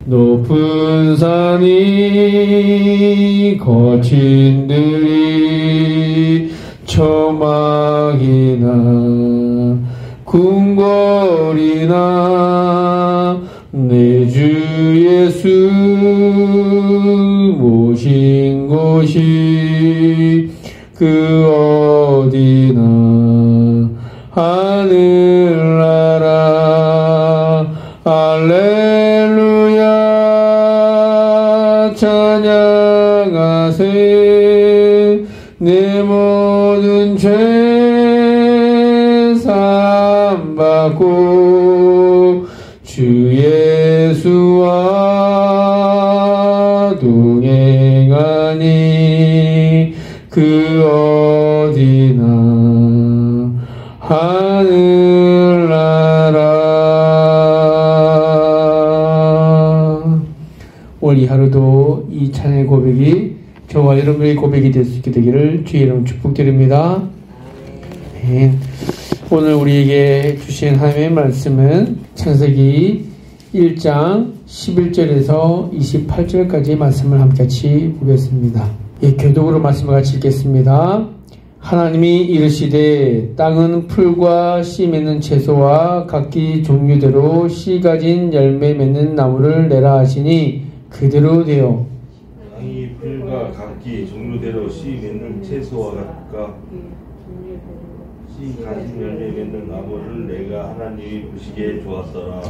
높은 산이 거친 들이 초막이나 궁궐이나 내 주 예수 모신 곳이 그 어디나 하늘나라 할렐루야 찬양하세 내 모든 죄 사함받고 주 예수와 동행하니 그 어디나 하늘나라. 오늘 이 하루도 이 찬양의 고백이 저와 여러분의 고백이 될 수 있게 되기를 주의 이름 축복드립니다. 아멘. 오늘 우리에게 주신 하나님의 말씀은 창세기 1장 11절에서 28절까지 말씀을 함께 보겠습니다. 교독으로 말씀을 같이 읽겠습니다. 하나님이 이르시되 땅은 풀과 씨 맺는 채소와 각기 종류대로 씨 가진 열매 맺는 나무를 내라 하시니 그대로 되어 땅이 풀과 각기 종류대로 씨 맺는 채소와 각각 씨 가진 열매 맺는 나무를 내가 하나님이 보시기에 좋았더라.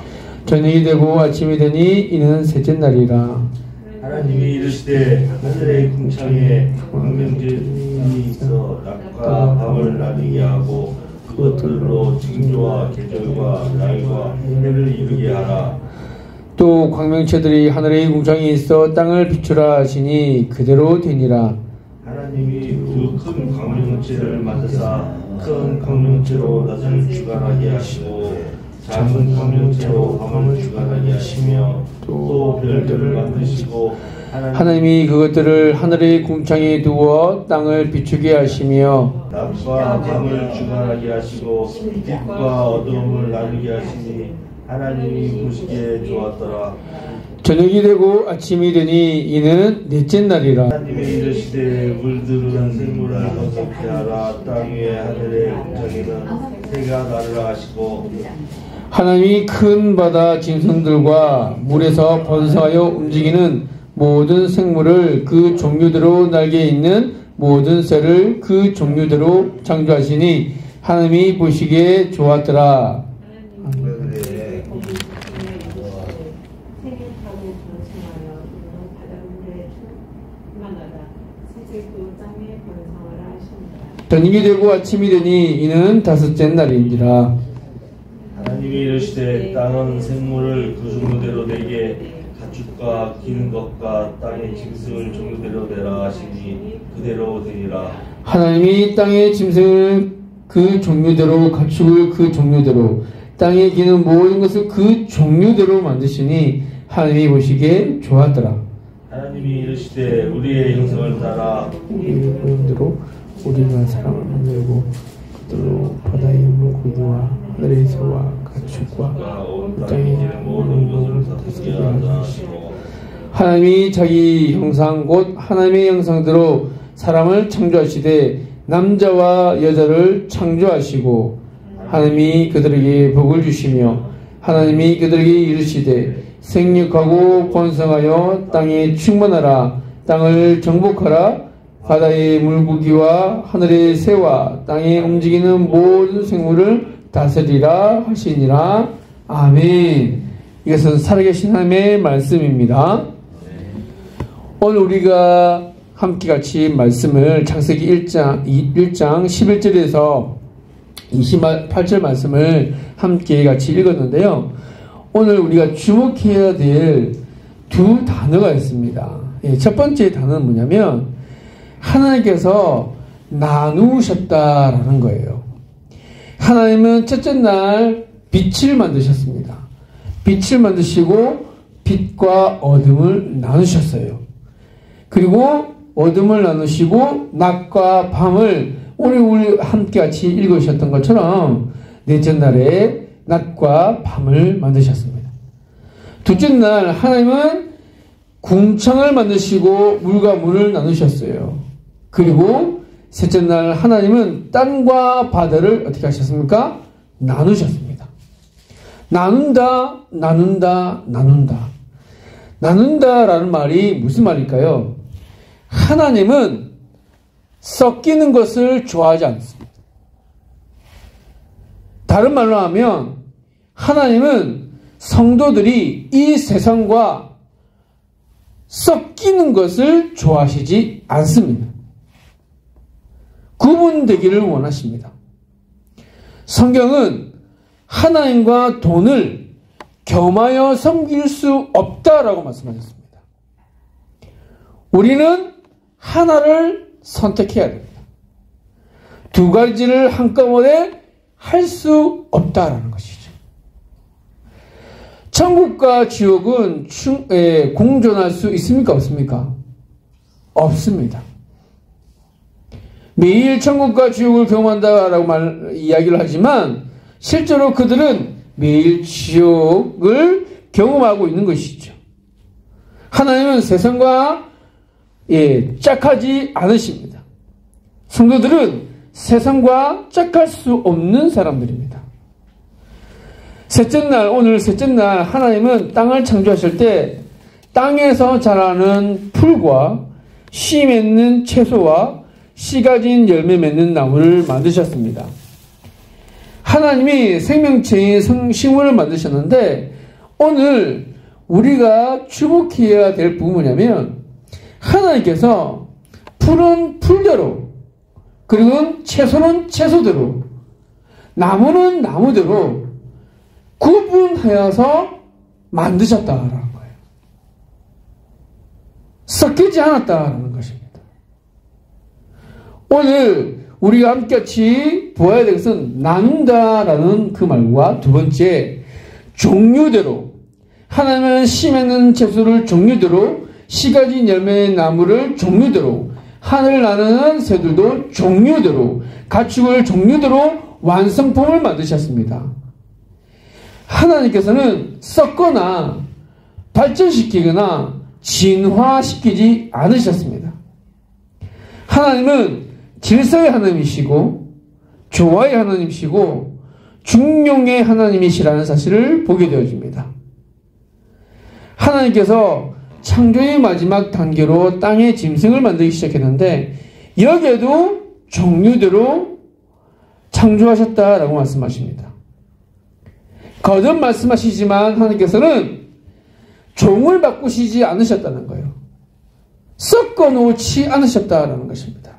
저녁이 되고 아침이 되니 이는 셋째 날이라. 하나님이 이르시되 하늘의 궁창에 광명제이 있어 낮과 밤을 나뉘게 하고 그것들로 징조와 계절과 날과 해를 이루게 하라. 또 광명체들이 하늘의 궁창에 있어 땅을 비추라 하시니 그대로 되니라. 하나님이 두 큰 광명체를 만드사 큰 광명체로 낮을 주관하게 하시고 작은 광명체로 밤을 주관하게 하시며 또 별들을 만드시고 하나님이 그것들을 하늘의 궁창에 두어 땅을 비추게 하시며 낮과 밤을 주관하게 하시고 빛과 어두움을 나누게 하시니 하나님이 보시기에 좋았더라. 저녁이 되고 아침이 되니 이는 넷째 날이라. 하나님이 이르시되 물들은 생물을 번성케 하라. 땅 위에 하늘의 궁창에는 새가 나르라 하시고 하나님이 큰 바다 짐승들과 물에서 번성하여 움직이는 모든 생물을 그 종류대로 날개 있는 모든 새를 그 종류대로 창조하시니 하나님이 보시기에 좋았더라. 저녁이 되고 아침이 되니 이는 다섯째 날인지라. 하나님이 이르시되 땅은 생물을 그 종류대로 내게 가축과 기는 것과 땅의 짐승을 종류대로 내라 하시니 그대로 되니라. 하나님이 땅의 짐승을 그 종류대로 가축을 그 종류대로 땅에 기는 모든 것을 그 종류대로 만드시니 하나님이 보시기에 좋았더라. 하나님이 이르시되 우리의 형상을 따라 우리의 모양대로 우리가 사람을 만들고 그들로 바다의 물고기와 하늘의 새와 가축과 땅에 모든 것을 다스리게 하시고 하나님이 자기 형상 곧 하나님의 형상대로 사람을 창조하시되 남자와 여자를 창조하시고 하나님이 그들에게 복을 주시며 하나님이 그들에게 이르시되 생육하고 번성하여 땅에 충만하라. 땅을 정복하라. 바다의 물고기와 하늘의 새와 땅에 움직이는 모든 생물을 다스리라 하시니라. 아멘. 이것은 살아계신 하나님의 말씀입니다. 오늘 우리가 함께 같이 말씀을 창세기 1장 11절에서 28절 말씀을 함께 같이 읽었는데요. 오늘 우리가 주목해야 될 두 단어가 있습니다. 첫 번째 단어는 뭐냐면 하나님께서 나누셨다라는 거예요. 하나님은 첫째 날 빛을 만드셨습니다. 빛을 만드시고 빛과 어둠을 나누셨어요. 그리고 어둠을 나누시고 낮과 밤을 오늘 우리 함께 같이 읽으셨던 것처럼 넷째 날에 낮과 밤을 만드셨습니다. 둘째 날 하나님은 궁창을 만드시고 물과 물을 나누셨어요. 그리고 셋째 날 하나님은 땅과 바다를 어떻게 하셨습니까? 나누셨습니다. 나눈다, 나눈다, 나눈다. 나눈다라는 말이 무슨 말일까요? 하나님은 섞이는 것을 좋아하지 않습니다. 다른 말로 하면 하나님은 성도들이 이 세상과 섞이는 것을 좋아하시지 않습니다. 구분되기를 원하십니다. 성경은 하나님과 돈을 겸하여 섬길 수 없다라고 말씀하셨습니다. 우리는 하나를 선택해야 됩니다. 두 가지를 한꺼번에 할 수 없다라는 것이죠. 천국과 지옥은 공존할 수 있습니까? 없습니까? 없습니다. 매일 천국과 지옥을 경험한다라고 이야기를 하지만 실제로 그들은 매일 지옥을 경험하고 있는 것이죠. 하나님은 세상과 짝하지 않으십니다. 성도들은 세상과 짝할 수 없는 사람들입니다. 오늘 셋째 날 하나님은 땅을 창조하실 때 땅에서 자라는 풀과 씨 맺는 채소와 씨 가진 열매 맺는 나무를 만드셨습니다. 하나님이 생명체인 식물을 만드셨는데 오늘 우리가 주목해야 될 부분이냐면 하나님께서 풀은 풀대로 그리고 채소는 채소대로 나무는 나무대로 구분하여서 만드셨다라는 거예요. 섞이지 않았다라는 것입니다. 오늘 우리가 함께같이 보아야 될 것은 나눈다라는 그 말과 두 번째 종류대로 하나님은 씨 맺는 채소를 종류대로 씨 가진 열매의 나무를 종류대로 하늘 나는 새들도 종류대로 가축을 종류대로 완성품을 만드셨습니다. 하나님께서는 섞거나 발전시키거나 진화시키지 않으셨습니다. 하나님은 질서의 하나님이시고 조화의 하나님이시고 중용의 하나님이시라는 사실을 보게 되어집니다. 하나님께서 창조의 마지막 단계로 땅의 짐승을 만들기 시작했는데 여기에도 종류대로 창조하셨다라고 말씀하십니다. 거듭 말씀하시지만 하나님께서는 종을 바꾸시지 않으셨다는 거예요. 섞어놓지 않으셨다라는 것입니다.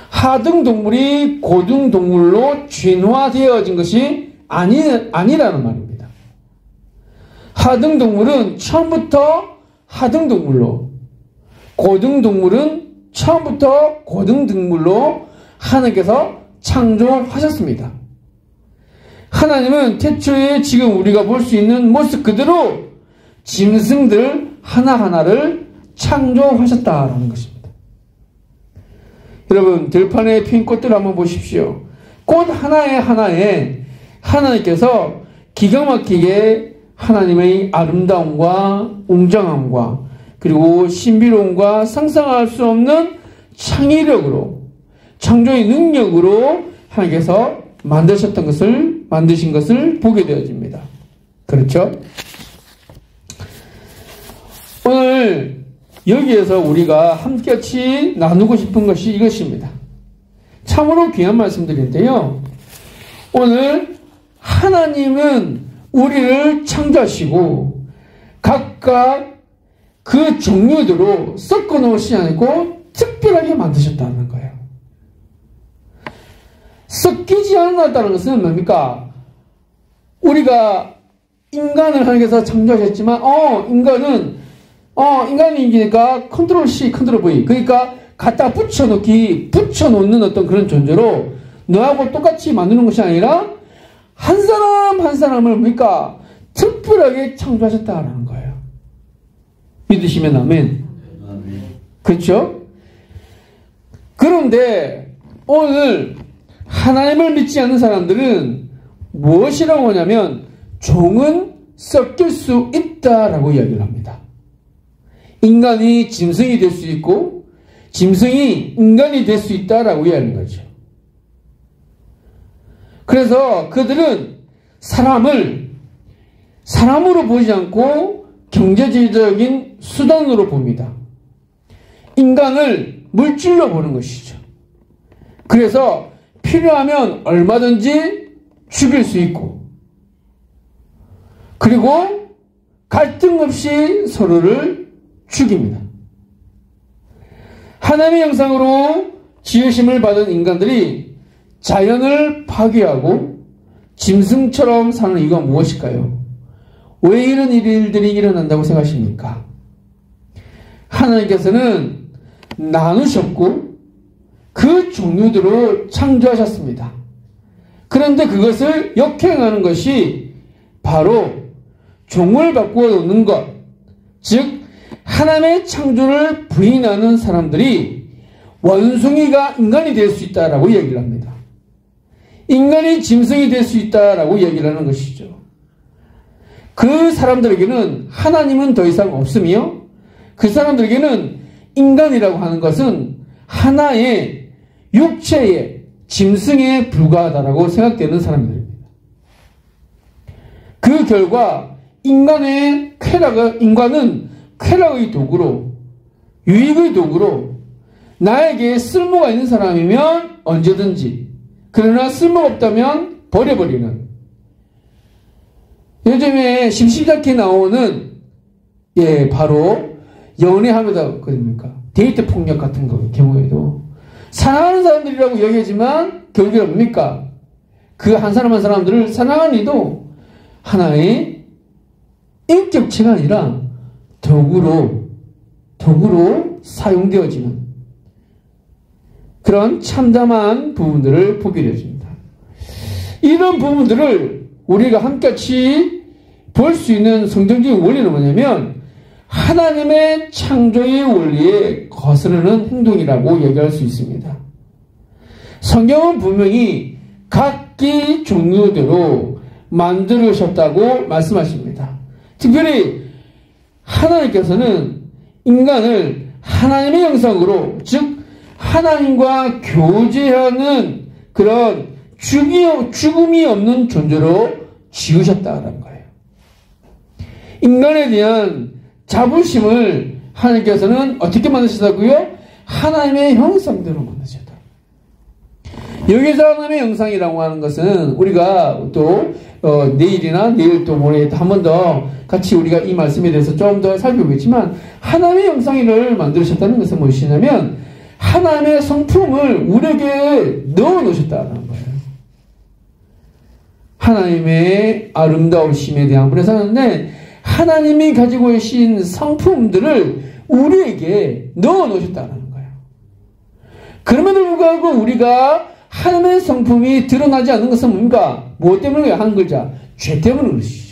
하등동물이 고등동물로 진화되어진 것이 아니라는 말입니다. 하등동물은 처음부터 하등동물로, 고등동물은 처음부터 고등동물로 하나님께서 창조하셨습니다. 하나님은 태초에 지금 우리가 볼 수 있는 모습 그대로 짐승들 하나하나를 창조하셨다라는 것입니다. 여러분, 들판에 핀 꽃들 한번 보십시오. 꽃 하나에 하나님께서 기가 막히게 하나님의 아름다움과 웅장함과 그리고 신비로움과 상상할 수 없는 창의력으로 창조의 능력으로 하나님께서 만드신 것을 보게 되어집니다. 그렇죠? 오늘 여기에서 우리가 함께같이 나누고 싶은 것이 이것입니다. 참으로 귀한 말씀들인데요. 오늘 하나님은 우리를 창조하시고 각각 그 종류대로 섞어 놓으시지 않고 특별하게 만드셨다는 거예요. 섞이지 않았다는 것은 뭡니까? 우리가 인간을 하나님께서 창조하셨지만 인간이니까 컨트롤 C, 컨트롤 V. 그러니까 갖다 붙여놓는 어떤 그런 존재로 너하고 똑같이 만드는 것이 아니라 한 사람 한 사람을 뭡니까? 특별하게 창조하셨다는 거예요. 믿으시면 아멘. 그렇죠? 그런데 오늘 하나님을 믿지 않는 사람들은 무엇이라고 하냐면 종은 섞일 수 있다라고 이야기를 합니다. 인간이 짐승이 될 수 있고 짐승이 인간이 될 수 있다라고 이야기하는 거죠. 그래서 그들은 사람을 사람으로 보지 않고 경제적인 수단으로 봅니다. 인간을 물질로 보는 것이죠. 그래서 필요하면 얼마든지 죽일 수 있고, 그리고 갈등 없이 서로를 죽입니다. 하나님의 형상으로 지으심을 받은 인간들이 자연을 파괴하고 짐승처럼 사는 이유가 무엇일까요? 왜 이런 일들이 일어난다고 생각하십니까? 하나님께서는 나누셨고 그 종류대로 창조하셨습니다. 그런데 그것을 역행하는 것이 바로 종을 바꾸어 놓는 것, 즉 하나님의 창조를 부인하는 사람들이 원숭이가 인간이 될 수 있다라고 얘기를 합니다. 인간이 짐승이 될 수 있다라고 얘기를 하는 것이죠. 그 사람들에게는 하나님은 더 이상 없으며 그 사람들에게는 인간이라고 하는 것은 하나의 육체의 짐승에 불과하다라고 생각되는 사람들입니다. 그 결과 인간은 쾌락의 도구로, 유익의 도구로, 나에게 쓸모가 있는 사람이면 언제든지, 그러나 쓸모가 없다면 버려버리는, 요즘에 심심찮게 나오는 바로 연애하면서 데이트 폭력 같은 경우에도 사랑하는 사람들이라고 얘기하지만 결국에 뭡니까? 그 한 사람 한 사람들을 사랑하는 이도 하나의 인격체가 아니라 도구로 사용되어지는 그런 참담한 부분들을 보게 되어집니다. 이런 부분들을 우리가 함같이 볼 수 있는 성경적인 원리는 뭐냐면 하나님의 창조의 원리에 거스르는 행동이라고 얘기할 수 있습니다. 성경은 분명히 각기 종류대로 만들으셨다고 말씀하십니다. 특별히 하나님께서는 인간을 하나님의 형상으로, 즉 하나님과 교제하는 그런 죽음이 없는 존재로 지으셨다는 거예요. 인간에 대한 자부심을 하나님께서는 어떻게 만드셨다고요? 하나님의 형상대로 만드셨다. 여기서 하나님의 형상이라고 하는 것은 우리가 또 내일이나 내일 또 모레 한 번 더 같이 우리가 이 말씀에 대해서 좀 더 살펴보겠지만, 하나님의 형상을 만드셨다는 것은 무엇이냐면 하나님의 성품을 우리에게 넣어 놓으셨다는 거예요. 하나님의 아름다우심에 대한 분에서 하는데 하나님이 가지고 계신 성품들을 우리에게 넣어 놓으셨다는 거예요. 그럼에도 불구하고 우리가 하나님의 성품이 드러나지 않는 것은 뭔가? 무엇 때문에? 한 글자, 죄 때문에 그러시죠.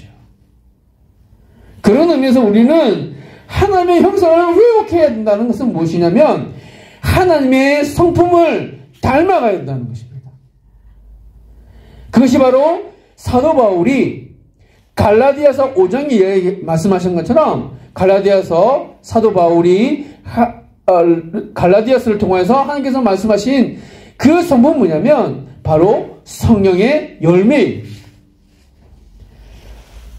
그런 의미에서 우리는 하나님의 형상을 회복해야 된다는 것은 무엇이냐면 하나님의 성품을 닮아가야 된다는 것입니다. 그것이 바로 사도 바울이 갈라디아서 5장에 말씀하신 것처럼 갈라디아서 사도 바울이 갈라디아서를 통해서 하나님께서 말씀하신 그 성품은 뭐냐면 바로 성령의 열매입니다.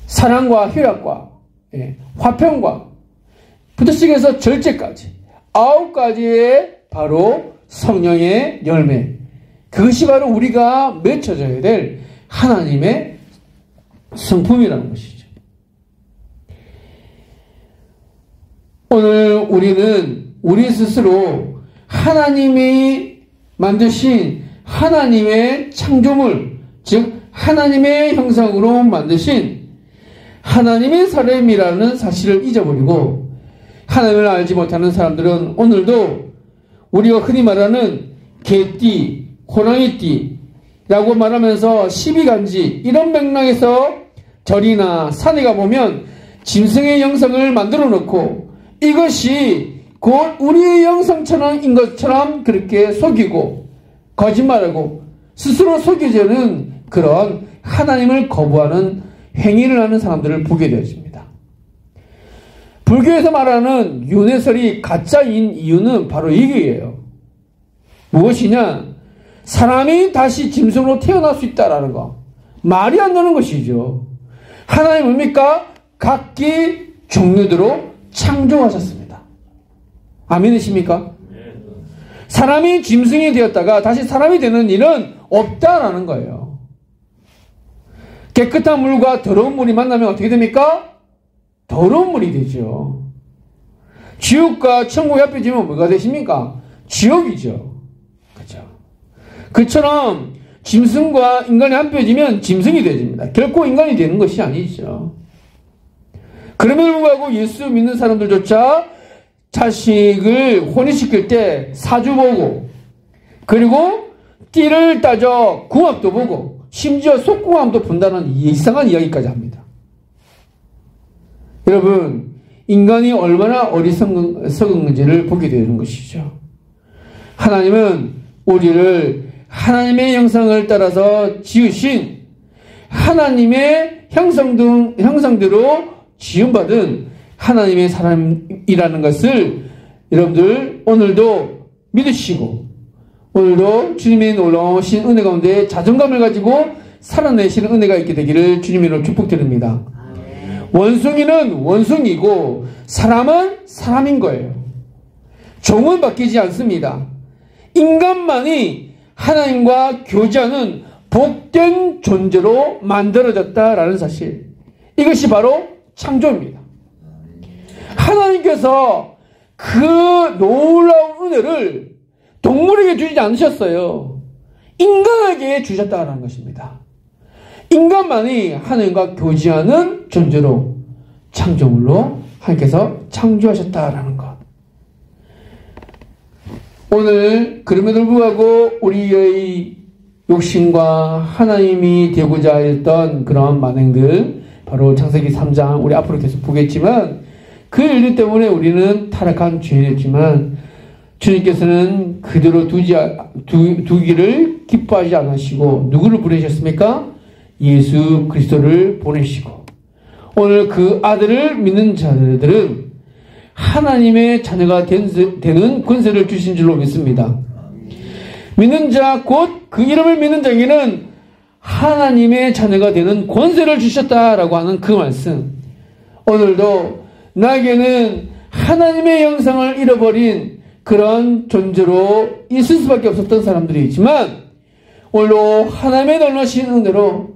사랑과 희락과 화평과 부터 시작해서 절제까지 9가지의 바로 성령의 열매, 그것이 바로 우리가 맺혀져야 될 하나님의 성품이라는 것이죠. 오늘 우리는 우리 스스로 하나님이 만드신 하나님의 창조물, 즉 하나님의 형상으로 만드신 하나님의 사람이라는 사실을 잊어버리고 하나님을 알지 못하는 사람들은 오늘도 우리가 흔히 말하는 개띠, 호랑이띠라고 말하면서 시비간지 이런 맥락에서 절이나 산에 가보면 짐승의 형상을 만들어 놓고 이것이 곧 우리의 형상처럼인 것처럼 그렇게 속이고 거짓말하고 스스로 속이려는 그런 하나님을 거부하는 행위를 하는 사람들을 보게 되어집니다. 불교에서 말하는 윤회설이 가짜인 이유는 바로 이게예요. 무엇이냐? 사람이 다시 짐승으로 태어날 수 있다라는 거. 말이 안 되는 것이죠. 하나님 뭡니까? 각기 종류대로 창조하셨습니다. 아멘이십니까? 사람이 짐승이 되었다가 다시 사람이 되는 일은 없다라는 거예요. 깨끗한 물과 더러운 물이 만나면 어떻게 됩니까? 더러운 물이 되죠. 지옥과 천국이 합해지면 뭐가 되십니까? 지옥이죠. 그렇죠. 그처럼 짐승과 인간이 합해지면 짐승이 되집니다. 결코 인간이 되는 것이 아니죠. 그럼에도 불구하고 예수 믿는 사람들조차 자식을 혼인시킬 때 사주 보고, 그리고 띠를 따져 궁합도 보고, 심지어 속궁합도 본다는 이상한 이야기까지 합니다. 여러분, 인간이 얼마나 어리석은지를 보게 되는 것이죠. 하나님은 우리를 하나님의 형상을 따라서 지으신 하나님의 형상대로 지음받은 하나님의 사람이라는 것을 여러분들 오늘도 믿으시고, 오늘도 주님의 놀라우신 은혜 가운데 자존감을 가지고 살아내시는 은혜가 있게 되기를 주님으로 축복드립니다. 원숭이는 원숭이고 사람은 사람인 거예요. 종은 바뀌지 않습니다. 인간만이 하나님과 교제하는 복된 존재로 만들어졌다라는 사실, 이것이 바로 창조입니다. 하나님께서 그 놀라운 은혜를 동물에게 주지 않으셨어요. 인간에게 주셨다는 것입니다. 인간만이 하나님과 교제하는 존재로, 창조물로 하나님께서 창조하셨다라는 것. 오늘 그럼에도 불구하고 우리의 욕심과 하나님이 되고자 했던 그런 만행들, 바로 창세기 3장 우리 앞으로 계속 보겠지만, 그 일들 때문에 우리는 타락한 죄인이었지만 주님께서는 그대로 두기를 기뻐하지 않으시고 누구를 보내셨습니까? 예수 그리스도를 보내시고, 오늘 그 아들을 믿는 자들은 하나님의 자녀가 되는 권세를 주신 줄로 믿습니다. 믿는 자, 곧 그 이름을 믿는 자에게는 하나님의 자녀가 되는 권세를 주셨다라고 하는 그 말씀. 오늘도 나에게는 하나님의 형상을 잃어버린 그런 존재로 있을 수밖에 없었던 사람들이 있지만, 오늘도 하나님의 놀라신 은혜로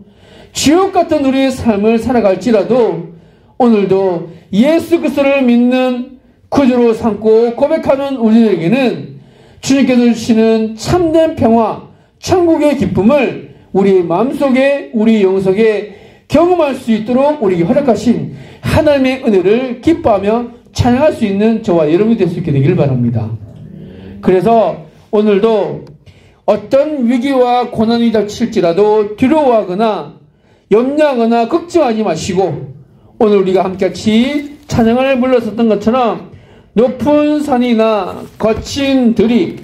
지옥 같은 우리의 삶을 살아갈지라도 오늘도 예수 그리스도를 믿는 구주로 삼고 고백하는 우리에게는 주님께서 주시는 참된 평화, 천국의 기쁨을 우리 마음속에, 우리 영속에 경험할 수 있도록 우리에게 허락하신 하나님의 은혜를 기뻐하며 찬양할 수 있는 저와 여러분이 될 수 있게 되기를 바랍니다. 그래서 오늘도 어떤 위기와 고난이 닥칠지라도 두려워하거나 염려하거나 걱정하지 마시고, 오늘 우리가 함께같이 찬양을 불렀었던 것처럼 높은 산이나 거친 들이,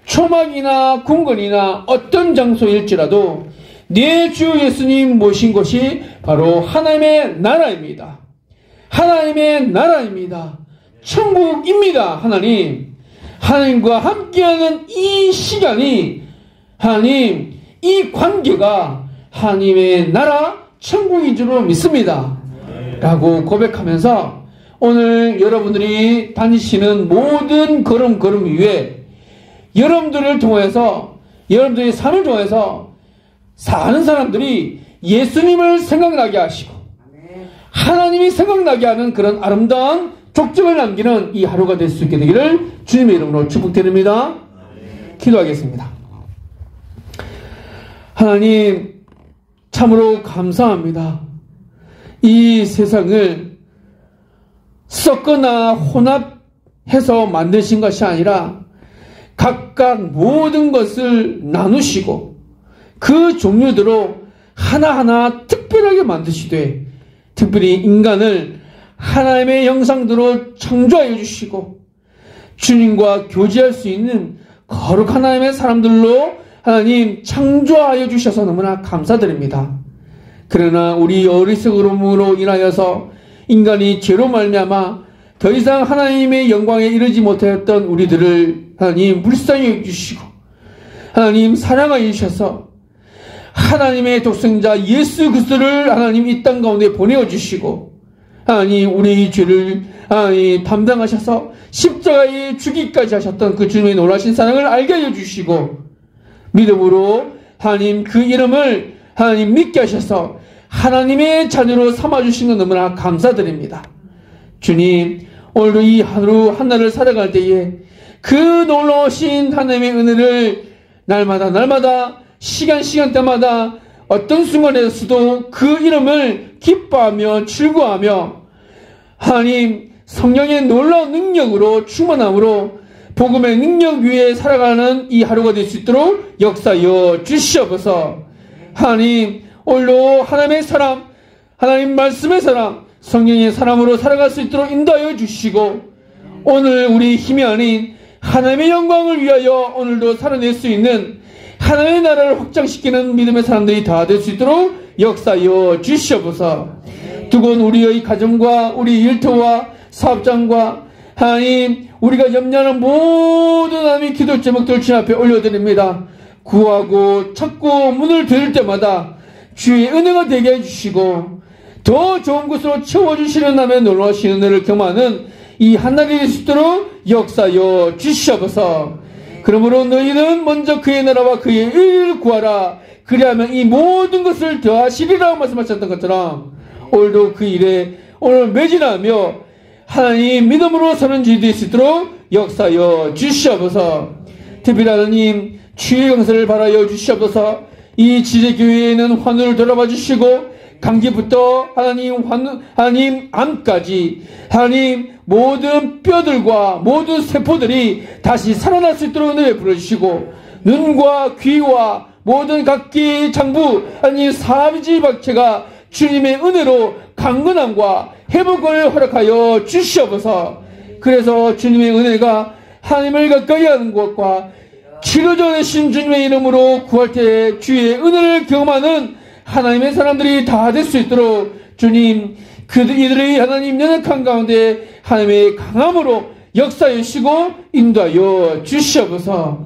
초막이나 궁궐이나 어떤 장소일지라도 내 주 예수님 모신 곳이 바로 하나님의 나라입니다. 하나님의 나라입니다. 천국입니다. 하나님과 함께하는 이 시간이, 하나님, 이 관계가 하나님의 나라, 천국인 줄로 믿습니다. 라고 고백하면서 오늘 여러분들이 다니시는 모든 걸음 위에 여러분들을 통해서, 여러분들의 삶을 통해서 사는 사람들이 예수님을 생각나게 하시고 하나님이 생각나게 하는 그런 아름다운 족적을 남기는 이 하루가 될 수 있게 되기를 주님의 이름으로 축복드립니다. 기도하겠습니다. 하나님, 참으로 감사합니다. 이 세상을 섞거나 혼합해서 만드신 것이 아니라 각각 모든 것을 나누시고 그 종류대로 하나하나 특별하게 만드시되, 특별히 인간을 하나님의 형상대로 창조하여 주시고 주님과 교제할 수 있는 거룩한 하나님의 사람들로 하나님 창조하여 주셔서 너무나 감사드립니다. 그러나 우리 어리석음으로 인하여서 인간이 죄로 말미암아 더 이상 하나님의 영광에 이르지 못하였던 우리들을 하나님 불쌍히 여기시고 하나님 사랑하여 주셔서 하나님의 독생자 예수 그리스도를 하나님 이 땅 가운데 보내어 주시고 하나님 우리 죄를 하나님 담당하셔서 십자가에 죽기까지 하셨던 그 주님의 놀라신 사랑을 알게 하여 주시고 믿음으로 하나님 그 이름을 하나님 믿게 하셔서 하나님의 자녀로 삼아주신 것 너무나 감사드립니다. 주님 오늘도 이 하루 한날을 살아갈 때에 그 놀라우신 하나님의 은혜를 날마다 시간대마다 어떤 순간에서도 그 이름을 기뻐하며 즐거워하며 하나님 성령의 놀라운 능력으로 충만함으로 복음의 능력 위에 살아가는 이 하루가 될 수 있도록 역사하여 주시옵소서. 하나님 오늘도 하나님의 사람 하나님 말씀의 사람 성령의 사람으로 살아갈 수 있도록 인도하여 주시고 오늘 우리 힘이 아닌 하나님의 영광을 위하여 오늘도 살아낼 수 있는 하나님의 나라를 확장시키는 믿음의 사람들이 다 될 수 있도록 역사하여 주시옵소서. 두건 우리의 가정과 우리 일터와 사업장과 하나님 우리가 염려하는 모든 하나님의 기도 제목들 주님 앞에 올려드립니다. 구하고 찾고 문을 들을 때마다 주의 은혜가 되게 해주시고 더 좋은 곳으로 채워주시는 하나님의 놀라우신 은혜를 경험하는 이 한날이 될 수 있도록 역사하여 주시옵소서. 그러므로 너희는 먼저 그의 나라와 그의 의를 구하라. 그리하면 이 모든 것을 더하시리라고 말씀하셨던 것처럼 오늘도 그 일에 오늘 매진하며 하나님 믿음으로 서는 주이 될 수 있도록 역사하여 주시옵소서. 특별히 하나님 주의 영사를 바라여 주시옵소서. 이 지제교회에는 환우를 돌아봐 주시고 감기부터 하나님 암까지 하나님 모든 뼈들과 모든 세포들이 다시 살아날 수 있도록 은혜 베풀어 주시고 눈과 귀와 모든 각기 장부 하나님 사비지 박체가 주님의 은혜로 강건함과 회복을 허락하여 주시옵소서. 그래서 주님의 은혜가 하나님을 가까이 하는 것과 치료자 되신 주님의 이름으로 구할 때 주의 은혜를 경험하는 하나님의 사람들이 다 될 수 있도록 주님 이들의 하나님 연약한 가운데 하나님의 강함으로 역사해 주시고 인도하여 주시옵소서.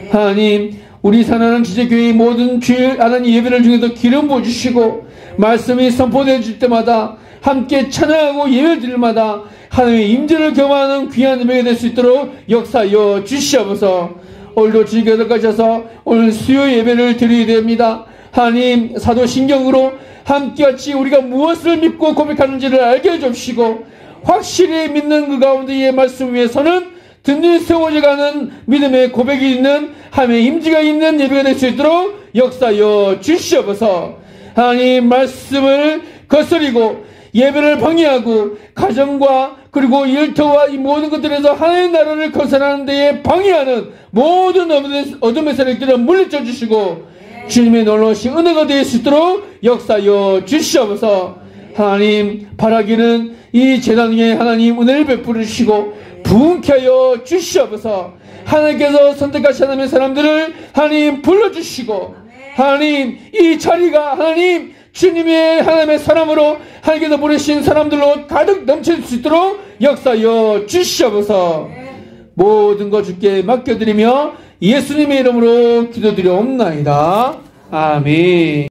하나님 우리 사랑하는 지제교회의 모든 주일 하나님 예배를 중에도 기름 부어주시고 말씀이 선포되어질 때마다 함께 찬양하고 예배를 드릴 마다 하나님의 임재를 경험하는 귀한 예배가 될 수 있도록 역사하여 주시옵소서. 오늘도 주님께서 하셔서 오늘 수요 예배를 드려야 됩니다. 하나님 사도신경으로 함께같이 우리가 무엇을 믿고 고백하는지를 알게 해주시고 확실히 믿는 그 가운데의 말씀 위에서는 든든히 세워져 가는 믿음의 고백이 있는 하나님의 임재가 있는 예배가 될 수 있도록 역사하여 주시옵소서. 하나님 말씀을 거스리고 예배를 방해하고 가정과 그리고 일터와 이 모든 것들에서 하나님의 나라를 건설하는 데에 방해하는 모든 어둠의 세력들을 물리쳐 주시고 주님의 놀라우신 은혜가 될 수 있도록 역사하여 주시옵소서. 하나님 바라기는 이 재단 위에 하나님 은혜를 베풀어 주시고 부흥케 하여 주시옵소서. 하나님께서 선택하신 하나님의 사람들을 하나님 불러주시고 하나님 이 자리가 하나님 주님의 하나님의 사람으로 하나님께서 보내신 사람들로 가득 넘칠 수 있도록 역사하여 주시옵소서. 모든 것 주께 맡겨드리며 예수님의 이름으로 기도드려옵나이다. 아멘.